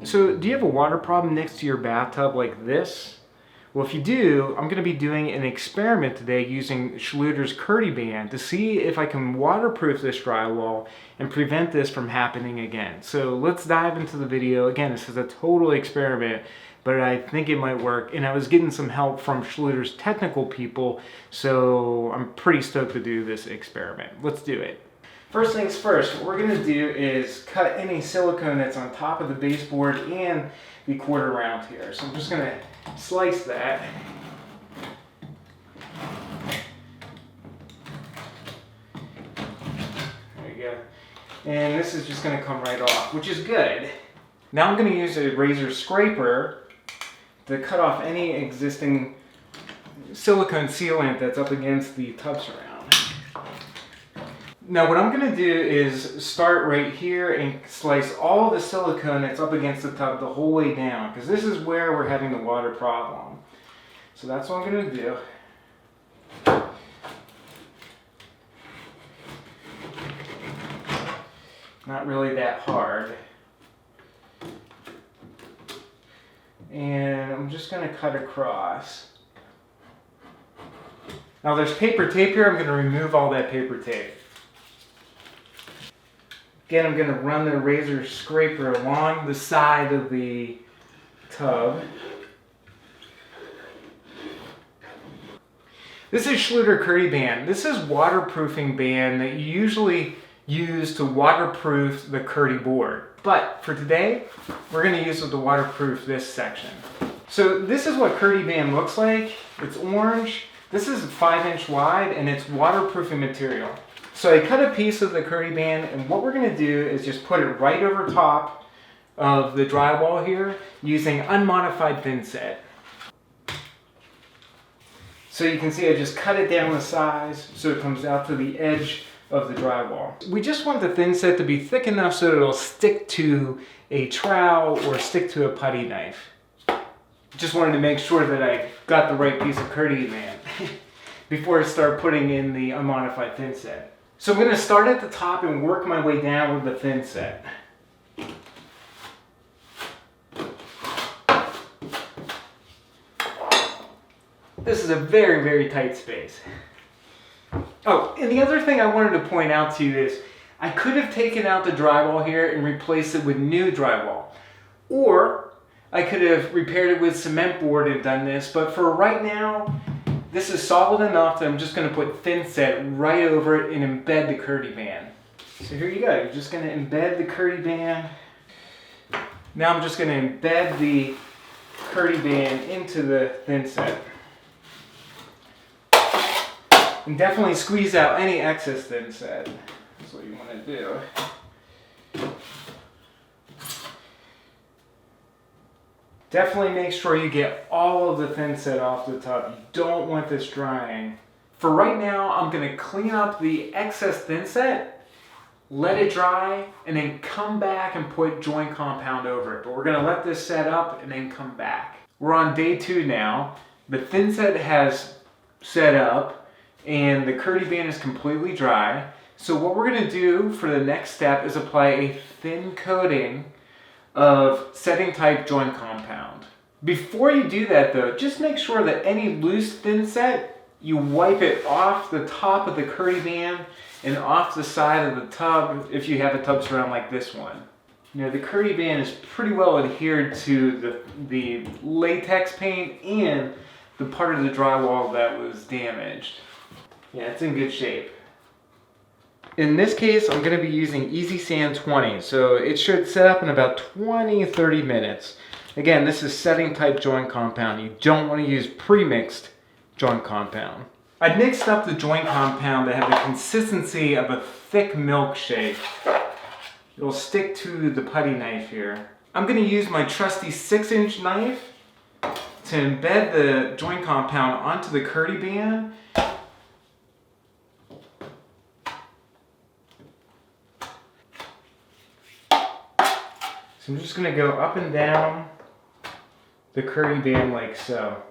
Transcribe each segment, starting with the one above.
So do you have a water problem next to your bathtub like this? Well, if you do, I'm going to be doing an experiment today using Schluter's KERDI-BAND to see if I can waterproof this drywall and prevent this from happening again. So let's dive into the video. Again, this is a total experiment, but I think it might work. And I was getting some help from Schluter's technical people, so I'm pretty stoked to do this experiment. Let's do it. First things first, what we're going to do is cut any silicone that's on top of the baseboard and the quarter round here. So I'm just going to slice that. There you go. And this is just going to come right off, which is good. Now I'm going to use a razor scraper to cut off any existing silicone sealant that's up against the tub surround. Now what I'm going to do is start right here and slice all the silicone that's up against the tub the whole way down, because this is where we're having the water problem. So that's what I'm going to do. Not really that hard. And I'm just going to cut across. Now there's paper tape here. I'm going to remove all that paper tape. Again, I'm going to run the razor scraper along the side of the tub. This is Schluter KERDI-BAND. This is waterproofing band that you usually use to waterproof the KERDI board. But for today, we're going to use it to waterproof this section. So this is what KERDI-BAND looks like. It's orange. This is 5-inch wide and it's waterproofing material. So I cut a piece of the KERDI-BAND, and what we're going to do is just put it right over top of the drywall here using unmodified thinset. So you can see I just cut it down the size so it comes out to the edge of the drywall. We just want the thinset to be thick enough so that it'll stick to a trowel or stick to a putty knife. Just wanted to make sure that I got the right piece of KERDI-BAND before I start putting in the unmodified thinset. So I'm going to start at the top and work my way down with the thinset. This is a very, very tight space. Oh, and the other thing I wanted to point out to you is I could have taken out the drywall here and replaced it with new drywall. Or I could have repaired it with cement board and done this, but for right now, this is solid enough that I'm just going to put thinset right over it and embed the KERDI-BAND. So here you go. You're just going to embed the KERDI-BAND. Now I'm just going to embed the KERDI-BAND into the thinset. And definitely squeeze out any excess thinset. That's what you want to do. Definitely make sure you get all of the thinset off the tub. You don't want this drying. For right now, I'm going to clean up the excess thinset, let it dry, and then come back and put joint compound over it. But we're going to let this set up and then come back. We're on day 2 now. The thinset has set up and the KERDI-BAND is completely dry. So what we're going to do for the next step is apply a thin coating of setting type joint compound. Before you do that though, just make sure that any loose thinset, you wipe it off the top of the KERDI-BAND and off the side of the tub if you have a tub surround like this one. You know, the KERDI-BAND is pretty well adhered to the latex paint and the part of the drywall that was damaged. Yeah, it's in good shape. In this case, I'm going to be using Easy Sand 20, so it should set up in about 20-30 minutes. Again, this is setting type joint compound. You don't want to use pre-mixed joint compound. I mixed up the joint compound to have the consistency of a thick milkshake. It'll stick to the putty knife here. I'm going to use my trusty 6-inch knife to embed the joint compound onto the KERDI-BAND. So I'm just going to go up and down the KERDI-BAND like so.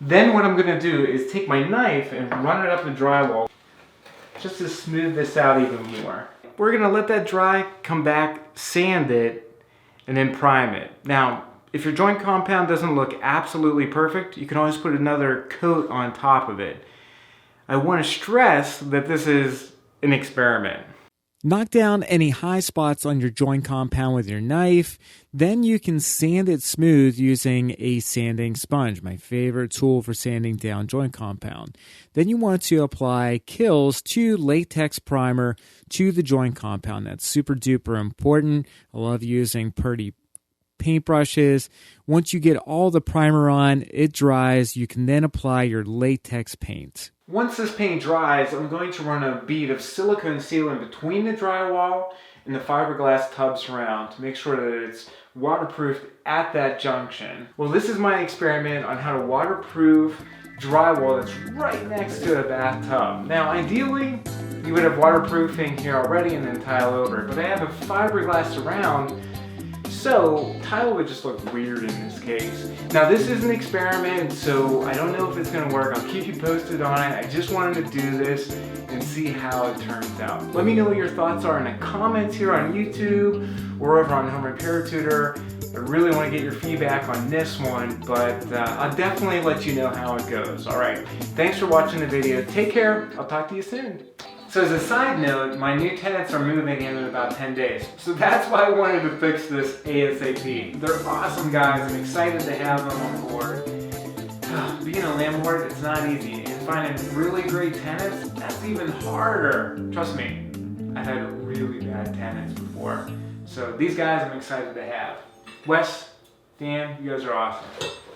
Then what I'm gonna do is take my knife and run it up the drywall just to smooth this out even more. We're gonna let that dry, come back, sand it, and then prime it. Now, if your joint compound doesn't look absolutely perfect, you can always put another coat on top of it. I want to stress that this is an experiment. Knock down any high spots on your joint compound with your knife. Then you can sand it smooth using a sanding sponge, my favorite tool for sanding down joint compound. Then you want to apply Kills 2 latex primer to the joint compound. That's super duper important. I love using Purdy paintbrushes. Once you get all the primer on, it dries. You can then apply your latex paint. Once this paint dries, I'm going to run a bead of silicone sealant between the drywall and the fiberglass tub surround to make sure that it's waterproof at that junction. Well, this is my experiment on how to waterproof drywall that's right next to a bathtub. Now, ideally, you would have waterproofing here already and then tile over, but I have a fiberglass surround, so tile would just look weird in this case. Now this is an experiment, so I don't know if it's gonna work. I'll keep you posted on it. I just wanted to do this and see how it turns out. Let me know what your thoughts are in the comments here on YouTube or over on Home Repair Tutor. I really want to get your feedback on this one, but I'll definitely let you know how it goes. All right, thanks for watching the video. Take care, I'll talk to you soon. So as a side note, my new tenants are moving in about 10 days. So that's why I wanted to fix this ASAP. They're awesome guys. I'm excited to have them on board. Being a landlord, it's not easy. And finding really great tenants, that's even harder. Trust me, I've had really bad tenants before. So these guys I'm excited to have. Wes, Dan, you guys are awesome.